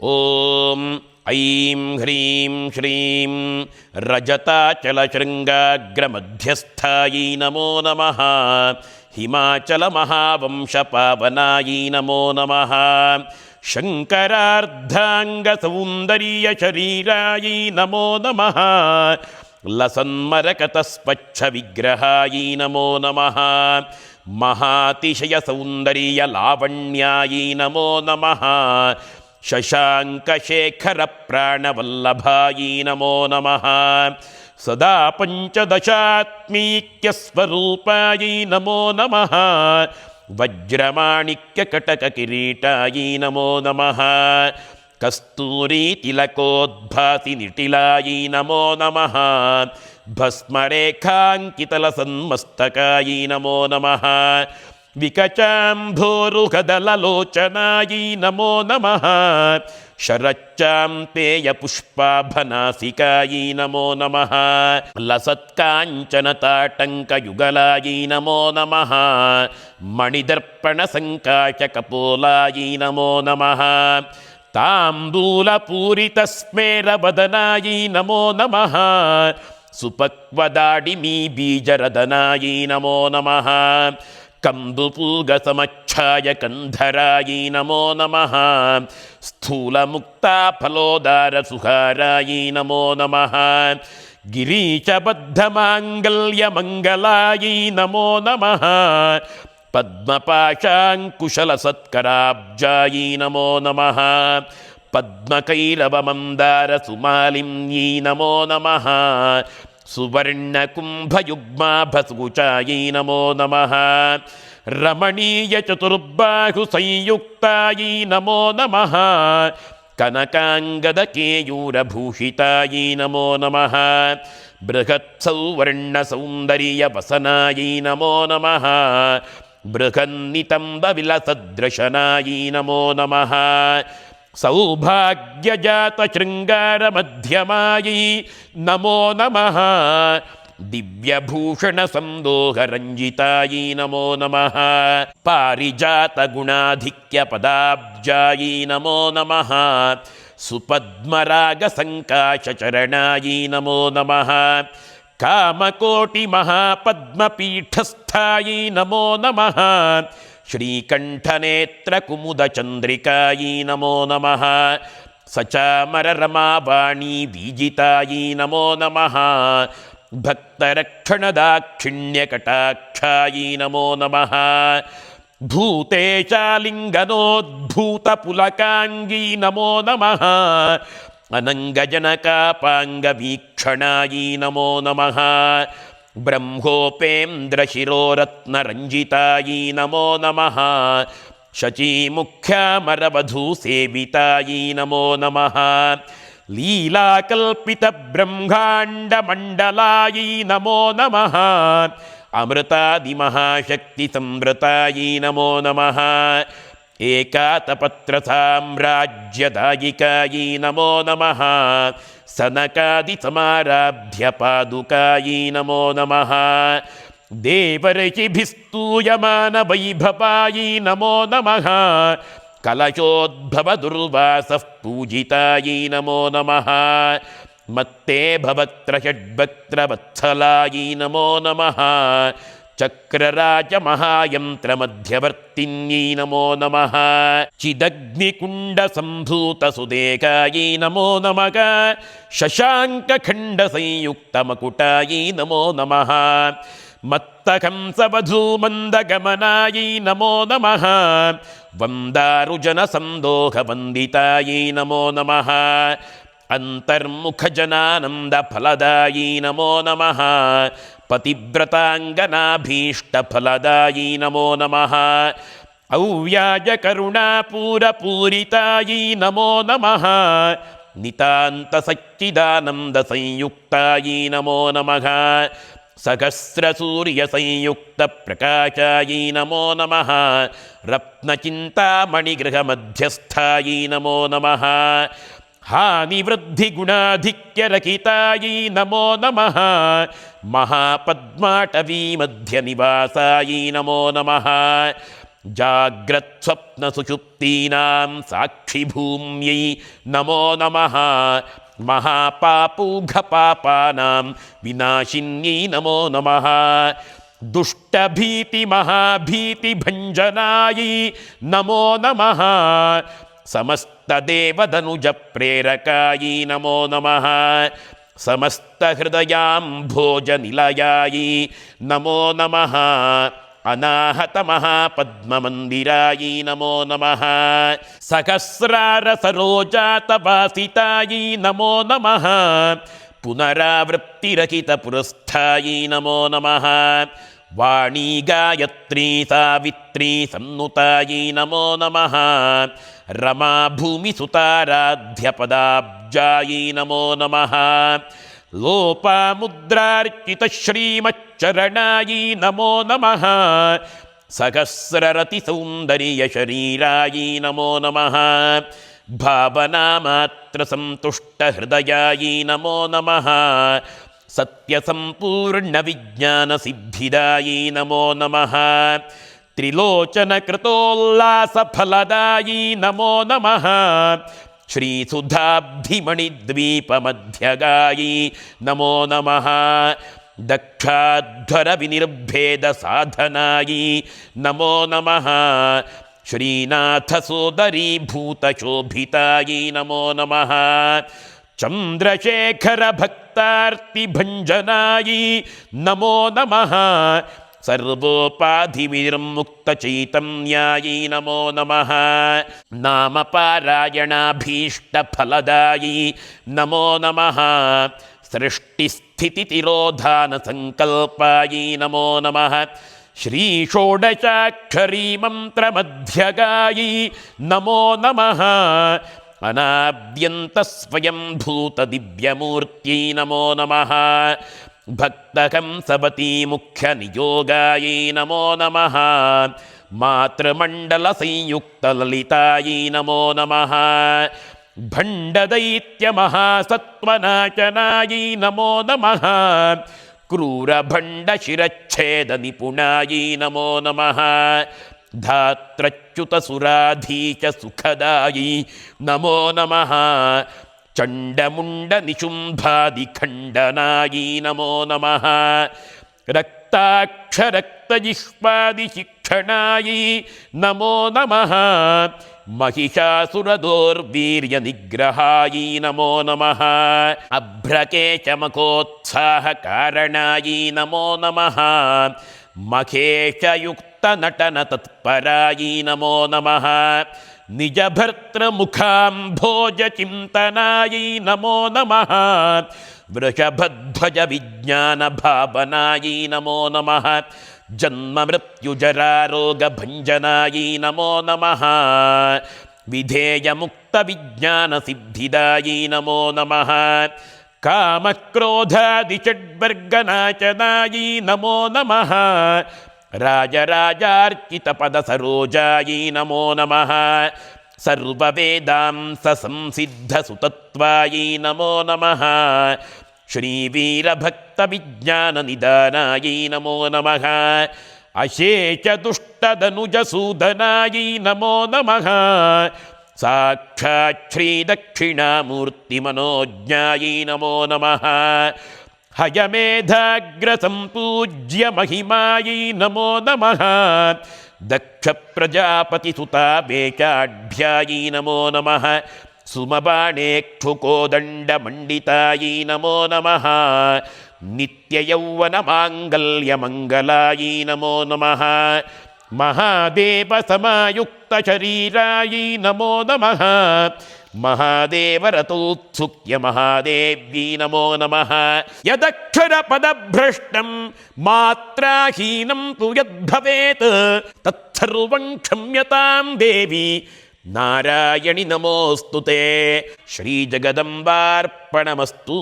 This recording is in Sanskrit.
ಓಂ ಐಂ ಹ್ರೀಂ ಶ್ರೀಂ ರಜತಾಚಲಶೃಂಗಾಗ್ರಮಧ್ಯಸ್ಥಾಯೈ ನಮೋ ನಮಃ. ಹಿಮಾಚಲಮಹಾವಂಶಪಾವನಾಯೈ ನಮೋ ನಮಃ. ಶಂಕರಾರ್ಧಾಂಗಸೌಂದರ್ಯಶರೀರಾಯೈ ನಮೋ ನಮಃ. ಲಸನ್ಮರಕತಸ್ಪಚ್ಛವಿಗ್ರಹಾಯೈ ನಮೋ ನಮಃ. ಮಹಾತಿಶಯಸೌಂದರ್ಯಲಾವಣ್ಯಾಯೈ ನಮೋ ನಮಃ. ಶಶಾಂಕಶೇಖರಪ್ರಾಣವಲ್ಲಭಾಯೈ ನಮೋ ನಮಃ. ಸದಾ ಪಂಚದಶಾತ್ಮೀಕ್ಯಸ್ವರೂಪಾಯೈ ನಮೋ ನಮಃ. ವಜ್ರಮಾಣಿಕ್ಯಕಟಕಕಿರೀಟಾಯೈ ನಮೋ ನಮಃ. ಕಸ್ತೂರೀತಿಲಕೋದ್ಭಾಸಿ ನಿಟಿಲಾಯೈ ನಮೋ ನಮಃ. ಭಸ್ಮರೇಖಾಂಕಿತಲಸನ್ಮಸ್ತಕಾಯೈ ನಮೋ ನಮಃ. ವಿಕಚಾಂಭೋರುಹದಲಲೋಚನಾಯೈ ನಮೋ ನಮಃ. ಶರಚ್ಚಾಂಪೇಯಪುಷ್ಪಾಭನಾಸಿಕಾಯೈ ನಮೋ ನಮಃ. ಲಸತ್ಕಾಂಚನತಾಟಂಕಯುಗಲಾಯೈ ನಮೋ ನಮಃ. ಮಣಿದರ್ಪಣಸಂಕಾಶಕಪೋಲಾಯೈ ನಮೋ ನಮಃ. ತಾಂಬೂಲಪೂರಿತಸ್ಮೇರವದನಾಯೈ ನಮೋ ನಮಃ. ಸುಪಕ್ವದಾಡಿಮೀ ಬೀಜರದನಾಯೈ ನಮೋ ನಮಃ. ಕಂದುಪೂಗಸಮಚ್ಛಾಯಕಂಧರಾಯೈ ನಮೋ ನಮಃ. ಸ್ಥೂಲಮುಕ್ತಾಫಲೋದಾರಸುಹಾರಾಯೈ ನಮೋ ನಮಃ. ಗಿರೀಶಬದ್ಧಮಾಂಗಲ್ಯಮಂಗಲಾಯೈ ನಮೋ ನಮಃ. ಪದ್ಮಪಾಶಾಂಕುಶಲಸತ್ಕರಾಬ್ಜಾಯೈ ನಮೋ ನಮಃ. ಪದ್ಮಕೈರವಮಂದಾರಸುಮಾಲಿನ್ಯೈ ನಮೋ ನಮಃ. ಸುವರ್ಣಕುಂಭಯುಗ್ಮಾಭಸುಗುಚಾಯೈ ನಮೋ ನಮಃ. ರಮಣೀಯಚತುರ್ಬಾಹುಸಂಯುಕ್ತಾಯೈ ನಮೋ ನಮಃ. ಕನಕಾಂಗದಕೇಯೂರಭೂಷಿತಾಯೈ ನಮೋ ನಮಃ. ಬೃಹತ್ಸೌವರ್ಣಸೌಂದರ್ಯವಸನಾಯೈ ನಮೋ ನಮಃ. ಬೃಹನ್ನಿತಂಬವಿಲಸದೃಶನಾಯೈ ನಮೋ ನಮಃ. ಸೌಭಾಗ್ಯಜಾತಶೃಂಗಾರಮಧ್ಯಮಾಯೈ ನಮೋ ನಮಃ. ದಿವ್ಯಭೂಷಣಸಂದೋಹರಂಜಿತಾಯೈ ನಮೋ ನಮಃ. ಪಾರಿಜಾತಗುಣಾಧಿಕ್ಯಪದಾಬ್ಜಾಯೈ ನಮೋ ನಮಃ. ಸುಪದ್ಮರಾಗಸಂಕಾಶಚರಣಾಯೈ ನಮೋ ನಮಃ. ಕಾಮಕೋಟಿಮಹಾಪದ್ಮಪೀಠಸ್ಥಾಯೈ ನಮೋ ನಮಃ. ಶ್ರೀಕಂಠನೇತ್ರಕುಮುದಚಂದ್ರಿಕಾಯೈ ನಮೋ ನಮಃ. ಸಚಾಮರರಮಾವಾಣೀ ಬೀಜಿತಾಯೈ ನಮೋ ನಮಃ. ಭಕ್ತರಕ್ಷಣದಾಕ್ಷಿಣ್ಯಕಟಾಕ್ಷಾಯೈ ನಮೋ ನಮಃ. ಭೂತೇಶಾಲಿಂಗನೋದ್ಭೂತಪುಲಕಾಂಗೀ ನಮೋ ನಮಃ. ಅನಂಗಜನಕಾಪಾಂಗವೀಕ್ಷಣಾಯೈ ನಮೋ ನಮಃ. ಬ್ರಹ್ಮೋಪೇಂದ್ರಶಿರೋರತ್ನರಂಜಿತಾಯೈ ನಮೋ ನಮಃ. ಶಚೀಮುಖ್ಯಾಮರವಧೂಸೇವಿತಾಯೈ ನಮೋ ನಮಃ. ಲೀಲಾಕಲ್ಪಿತಬ್ರಹ್ಮಾಂಡಮಂಡಲಾಯೈ ನಮೋ ನಮಃ. ಅಮೃತಾದಿಮಹಾಶಕ್ತಿಸಂವೃತಾಯೈ ನಮೋ ನಮಃ. ಏಕಾತಪತ್ರಸಾಮ್ರಾಜ್ಯದಾಯಿಕಾಯೈ ನಮೋ ನಮಃ. ಸನಕಾದಿಸಮಾರಾಧ್ಯಪಾದುಕಾಯೈ ನಮೋ ನಮಃ. ದೇವರ್ಷಿಭಿಸ್ತೂಯಮಾನವೈಭವಾಯೈ ನಮೋ ನಮಃ. ಕಲಶೋದ್ಭವದುರ್ವಾಸಃ ಪೂಜಿತಾಯೈ ನಮೋ ನಮಃ. ಮತ್ತೆ ಭವತ್ರಷಡ್ಭಕ್ತ್ರವತ್ಸಲಾಯೈ ನಮೋ ನಮಃ. ಚಕ್ರರಾಜಮಹಾಯಂತ್ರಮಧ್ಯವರ್ತಿನ್ಯೈ ನಮೋ ನಮಃ. ಚಿದಗ್ನಿಕುಂಡಸಂಭೂತಸುದೇಕಾಯೈ ನಮೋ ನಮಃ. ಶಶಾಂಕಖಂಡಸಂಯುಕ್ತಮಕುಟಾಯೈ ನಮೋ ನಮಃ. ಮತ್ತಹಂಸವಧೂಮಂದಗಮನಾಯೈ ನಮೋ ನಮಃ. ವಂದಾರುಜನಸಂದೋಹವಂದಿತಾಯೈ ನಮೋ ನಮಃ. ಅಂತರ್ಮುಖಜನಾನಂದಫಲದಾಯೈ ನಮೋ ನಮಃ. ಪತಿವ್ರತಾಂಗನಾಭೀಷ್ಟಫಲದಾಯೈ ನಮೋ ನಮಃ. ಅವ್ಯಾಜಕರುಣಾಪೂರಪೂರಿತಾಯೈ ನಮೋ ನಮಃ. ನಿತಾಂತಸಚ್ಚಿದಾನಂದಸಂಯುಕ್ತಾಯೈ ನಮೋ ನಮಃ. ಸಹಸ್ರಸೂರ್ಯಸಂಯುಕ್ತಪ್ರಕಾಶಾಯೈ ನಮೋ ನಮಃ. ರತ್ನಚಿಂತಾಮಣಿಗೃಹಮಧ್ಯಸ್ಥಾಯೈ ನಮೋ ನಮಃ. ಹಾನಿವೃದ್ಧಿಗುಣಾಧಿಕ್ಯರಹಿತಾಯೈ ನಮೋ ನಮಃ. ಮಹಾಪದ್ಮಾಟವೀ ಮಧ್ಯನಿವಾಸಾಯೈ ನಮೋ ನಮಃ. जाग्रत्स्वप्नसुषुप्तीनां साक्षिभूम्यै नमो नमः महापापौघपापानां विनाशिन्यै नमो नमः दुष्टभीतिमहाभीतिभञ्जनायै नमो नमः समस्तदेवदनुजप्रेरकायै नमो नमः समस्तहृदयाम्भोजनिलयायै नमो नमः अनाहतमहापद्ममन्दिरायै नमो नमः सहस्रारसरोजातवासितायै नमो नमः पुनरावृत्तिरहितपुरस्थायै नमो नमः वाणी गायत्री सावित्री सन्नुतायै नमो नमः रमा भूमिसुताराध्यपदाब्जायै नमो नमः लोपामुद्रार्चितश्रीमच्चरणायै नमो नमः सहस्ररतिसौन्दर्यशरीरायै नमो नमः भावनामात्रसन्तुष्टहृदयायै नमो नमः सत्यसम्पूर्णविज्ञानसिद्धिदायै नमो नमः त्रिलोचनकृतोल्लासफलदायै नमो नमः श्रीसुधाब्धिमणिद्वीपमध्यगायै नमो नमः दक्षाध्वरविनिर्भेदसाधनायै नमो नमः श्रीनाथसोदरीभूतशोभितायै नमो नमः चन्द्रशेखरभक्तार्तिभञ्जनायै नमो नमः सर्वोपाधिविनिर्मुक्तचैतन्यायै नमो नमः नामपारायणाभीष्टफलदायै नमो नमः सृष्टिस्थितितिरोधानसङ्कल्पायै नमो नमः श्रीषोडशाक्षरी मन्त्रमध्यगायै नमो नमः अनाद्यन्तस्वयंभूतदिव्यमूर्त्यै नमो नमः भक्तहंसवतीमुख्यनियोगायै नमो नमः मातृमण्डलसंयुक्तललितायै नमो नमः भण्डदैत्यमहासत्त्वनाशनायै नमो नमः क्रूरभण्डशिरच्छेदनिपुणायै नमो नमः धात्रच्युतसुराधीचसुखदायै नमो नमः चण्डमुण्डनिशुम्भादिखण्डनायै नमो नमः रक्ताक्षरक्तजिह्वादिशिक्षणायै नमो नमः महिषासुरदोर्वीर्यनिग्रहायै नमो नमः अभ्रकेचमकोत्साहकारणायै नमो नमः मखेशयुक्तनटनतत्परायै नमो नमः निजभर्तृमुखाम्भोजचिन्तनायै नमो नमः वृषभध्वजविज्ञानभावनायै नमो नमः जन्ममृत्युजरारोगभञ्जनायै नमो नमः विधेयमुक्तविज्ञानसिद्धिदायै नमो नमः कामक्रोधादिषड्वर्गनाशनायै नमो नमः राजराजार्चितपदसरोजायै नमो नमः सर्ववेदांससंसिद्धसुतत्वायै नमो नमः श्रीवीरभक्तविज्ञाननिदानायै नमो नमः अशेषदुष्टदनुजसूदनायै नमो नमः साक्षात् श्रीदक्षिणामूर्तिमनोज्ञायै नमो नमः हयमेधाग्रसम्पूज्य महिमायै नमो नमः दक्षप्रजापतिसुतापेचाढ्यायै नमो नमः सुमबाणेक्षुकोदण्डमण्डितायै नमो नमः नित्ययौवनमाङ्गल्यमङ्गलायै नमो नमः महादेवसमायुक्तशरीरायै नमो नमः महादेवरतोत्सुक्य महादेव्यै नमो नमः यदक्षरपदभ्रष्टं मात्राहीनं तु यद्भवेत् तत्सर्वं क्षम्यतां देवी नारायणि नमोऽस्तु ते श्रीजगदम्बार्पणमस्तु।